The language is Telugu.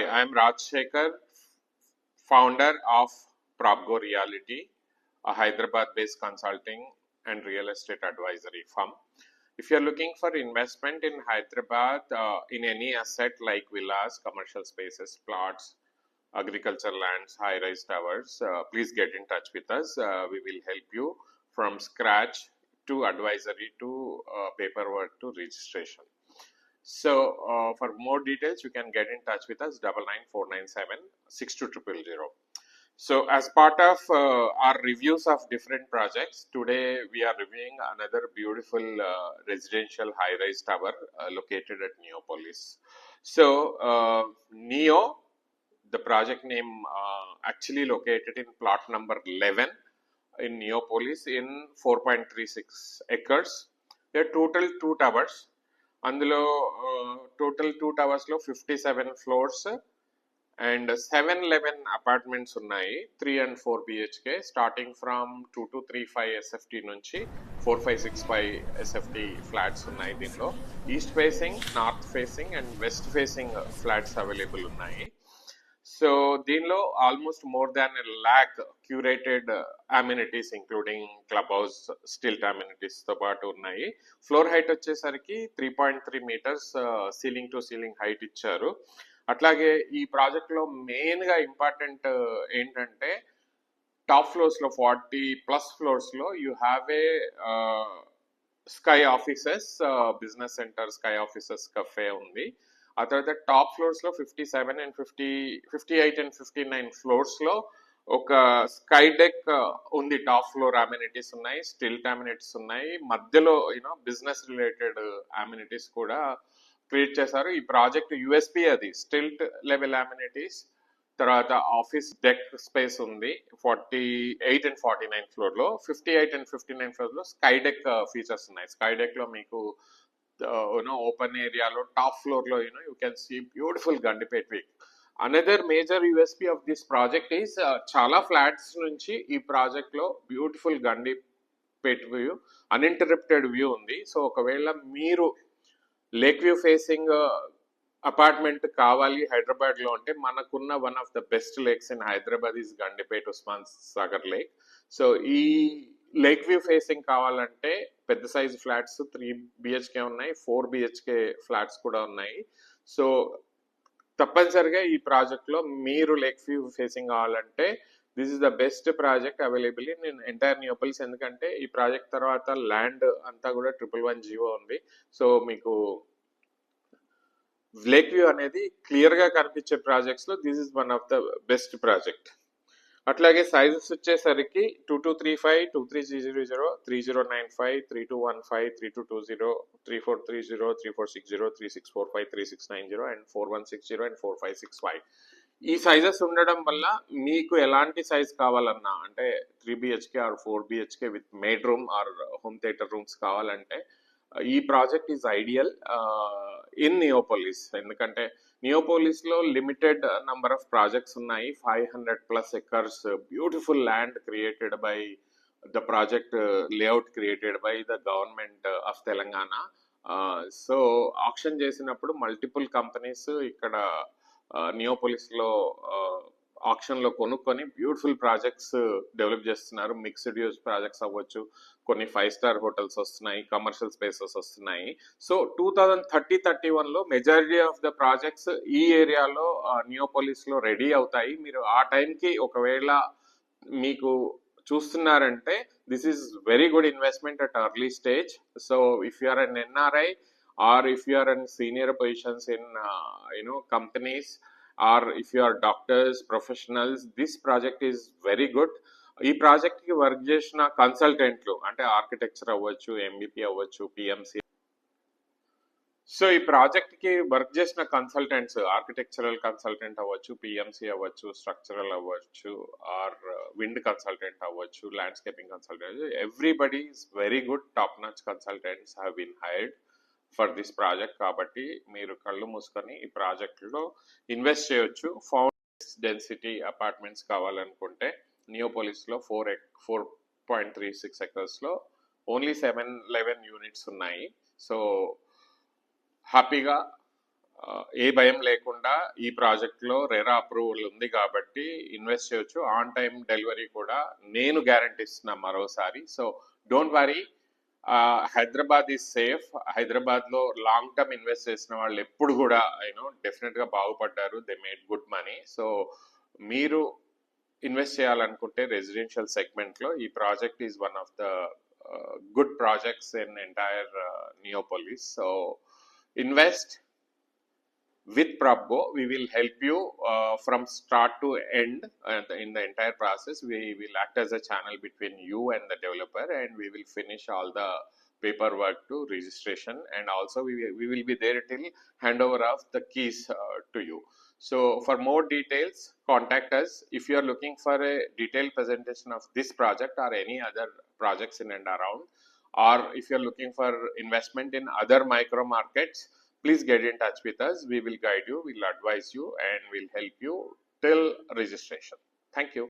I am Raj Shekhar, founder of PropGo Reality, a Hyderabad-based consulting and real estate advisory firm. If you're looking for investment in Hyderabad in any asset like villas, commercial spaces, plots, agriculture lands, high-rise towers, please get in touch with us. We will help you from scratch to advisory to paperwork to registration. So for more details, you can get in touch with us 99497 So as part of our reviews of different projects, today we are reviewing another beautiful residential high-rise tower located at Neopolis. So Neo, the project name actually located in plot number 11 in Neopolis in 4.36 acres. There are total 2 towers. అందులో టోటల్ 2 towers లో 57 ఫ్లోర్స్ అండ్ 711 అపార్ట్మెంట్స్ ఉన్నాయి 3 and 4 BHK starting from 2235 SFT నుంచి 4565 SFT ఫ్లాట్స్ ఉన్నాయి. దీనిలో east facing, north facing and west facing flats available ఉన్నాయి. సో దీనిలో almost more than lakh curated amenities including club house, stilt amenities తో పాటు ఉన్నాయి. ఫ్లోర్ హైట్ వచ్చేసరికి 3.3 meters ceiling to ceiling height ఇచ్చారు. అట్లాగే ఈ ప్రాజెక్ట్ లో మెయిన్ గా ఇంపార్టెంట్ ఏంటంటే టాప్ ఫ్లోర్స్ లో 40+ ఫ్లోర్స్ లో you have a sky offices, business centre, sky offices cafe ఉంది. ఆ తర్వాత టాప్ ఫ్లోర్స్ లో 57 and 58 and 59 ఫ్లోర్స్ లో ఒక స్కై డెక్ ఉంది. టాప్ ఫ్లోర్ అమ్యూనిటీస్ ఉన్నాయి, స్టిల్ట్ అమ్యూనిటీస్ ఉన్నాయి, మధ్యలో బిజినెస్ రిలేటెడ్ అమ్యూనిటీస్ కూడా క్రియేట్ చేశారు. ఈ ప్రాజెక్ట్ యూఎస్పీ అది స్టిల్ట్ లెవెల్ అమ్యూనిటీస్, తర్వాత ఆఫీస్ డెక్ స్పేస్ ఉంది 48 and 49 ఫ్లోర్ లో. 58 and 59 ఫ్లోర్ లో స్కై డెక్ ఫీచర్స్ ఉన్నాయి. స్కై డెక్ లో మీకు ఓపెన్ ఏరియాలో టాప్ ఫ్లోర్ లో you can see beautiful Gandipet view. Another major USP of this project is చాలా ఫ్లాట్స్ నుంచి ఈ ప్రాజెక్ట్ లో beautiful Gandipet view, uninterrupted view ఉంది. సో ఒకవేళ మీరు లేక్ వ్యూ ఫేసింగ్ అపార్ట్మెంట్ కావాలి హైదరాబాద్ లో అంటే మనకున్న one of the best lakes in Hyderabad is Gandipet Osman Sagar lake. So ఈ లేక్ వ్యూ ఫేసింగ్ కావాలంటే పెద్ద సైజ్ ఫ్లాట్స్ 3 BHK ఉన్నాయి, 4 BHK ఫ్లాట్స్ కూడా ఉన్నాయి. సో తప్పనిసరిగా ఈ ప్రాజెక్ట్ లో మీరు లేక్ వ్యూ ఫేసింగ్ కావాలంటే this is the best project available in entire Neopolis. ఎందుకంటే ఈ ప్రాజెక్ట్ తర్వాత ల్యాండ్ అంతా కూడా 111 GO ఉంది. సో మీకు లేక్ వ్యూ అనేది క్లియర్ గా కనిపించే ప్రాజెక్ట్స్ లో this is one of the best project. అట్లాగే సైజెస్ వచ్చేసరికి 2235, 2300, 3095, 3215, 3220, 3430, 3460, 3645, 3690 అండ్ 4160 అండ్ 4565. ఈ సైజెస్ ఉండడం వల్ల మీకు ఎలాంటి సైజ్ కావాలన్నా అంటే 3 BHK or 4 BHK with maid room or home theater rooms కావాలంటే ఈ project is ideal in Neopolis. ఎందుకంటే నియోపోలిస్ లో లిమిటెడ్ నంబర్ ఆఫ్ ప్రాజెక్ట్స్ ఉన్నాయి. 500+ acres beautiful land created by the project layout created by the government of Telangana. So auction చేసినప్పుడు మల్టిపుల్ కంపెనీస్ ఇక్కడ నియోపోలిస్ లో ఆక్షన్ లో కొనుక్కొని బ్యూటిఫుల్ ప్రాజెక్ట్స్ డెవలప్ చేస్తున్నారు. మిక్స్డ్ యూజ్ ప్రాజెక్ట్స్ అవ్వచ్చు, కొన్ని 5-star హోటల్స్ వస్తున్నాయి, కమర్షియల్ స్పేసెస్ వస్తున్నాయి. సో 2030-31 లో మెజారిటీ ఆఫ్ ద ప్రాజెక్ట్స్ ఈ ఏరియాలో నియోపోలిస్ లో రెడీ అవుతాయి. మీరు ఆ టైంకి ఒకవేళ మీకు చూస్తున్నారంటే this is very good investment at early stage. So if you are an NRI or if you are in senior positions in companies, or if you are doctors, professionals, this project is very good. ఈ ప్రాజెక్ట్ కి వర్క్ చేసిన కన్సల్టెంట్లు అంటే ఆర్కిటెక్చర్ అవ్వచ్చు, MBP అవ్వచ్చు, PMC. సో ఈ ప్రాజెక్ట్ కి వర్క్ చేసిన కన్సల్టెంట్స్ ఆర్కిటెక్చరల్ కన్సల్టెంట్ అవ్వచ్చు, PMC అవ్వచ్చు, స్ట్రక్చరల్ అవ్వచ్చు, ఆర్ విండ్ కన్సల్టెంట్ అవ్వచ్చు, landscaping consultant, everybody is very good top notch consultants have been hired for this project. కాబట్టి మీరు కళ్ళు మూసుకొని ఈ ప్రాజెక్టులో ఇన్వెస్ట్ చేయొచ్చు. ఫౌండ్ డెన్సిటీ అపార్ట్మెంట్స్ కావాలనుకుంటే నియోపోలిస్ లో 4.36 acres లో ఓన్లీ 711 యూనిట్స్ ఉన్నాయి. సో హ్యాపీగా ఏ భయం లేకుండా ఈ ప్రాజెక్ట్లో రెరా అప్రూవల్ ఉంది కాబట్టి ఇన్వెస్ట్ చేయొచ్చు. ఆన్ టైం డెలివరీ కూడా నేను గ్యారంటీ ఇస్తున్నా మరోసారి. So don't worry, Hyderabad is safe. హైదరాబాద్లో లాంగ్ టర్మ్ ఇన్వెస్ట్ చేసిన వాళ్ళు ఎప్పుడు కూడా డెఫినెట్గా బాగుపడ్డారు. They made good money. So మీరు ఇన్వెస్ట్ చేయాలనుకుంటే రెసిడెన్షియల్ సెగ్మెంట్లో ఈ project is one of the good projects in entire Neopolis. So invest with Prabbo. We will help you from start to end in the entire process. We will act as a channel between you and the developer, and we will finish all the paperwork to registration, and also we will be there till handover of the keys to you. So for more details, contact us. If you are looking for a detailed presentation of this project or any other projects in and around, or if you are looking for investment in other micro markets, please get in touch with us. We will guide you, we will advise you, and we'll help you till registration. Thank you.